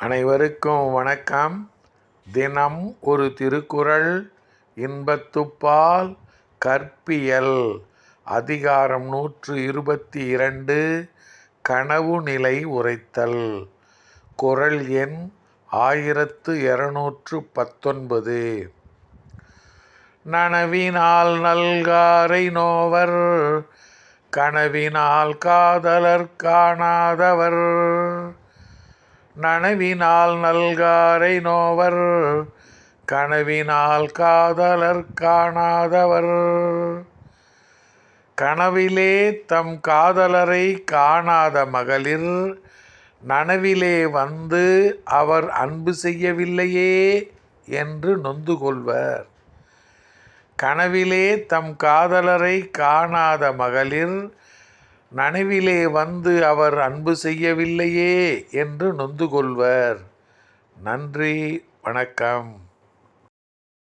அனைவருக்கும் வணக்கம். தினம் ஒரு திருக்குறள். இன்பத்துப்பால் கற்பியல். அதிகாரம் 122. கனவு நிலை உரைத்தல். குறள் எண் 1219. நனவினால் நல்காரை நோவர், கனவினால் காதலர் காணாதவர். நனவினால் நல்காரை நோவர், கனவினால் காதலர் காணாதவர். கனவிலே தம் காதலரை காணாத மகளிர் நனவிலே வந்து அவர் அன்பு செய்யவில்லையே என்று நொந்து கொள்வர். கனவிலே தம் காதலரை காணாத மகளிர் நனவிலே வந்து அவர் அன்பு செய்யவில்லையே என்று நொந்து கொள்வர். நன்றி, வணக்கம்.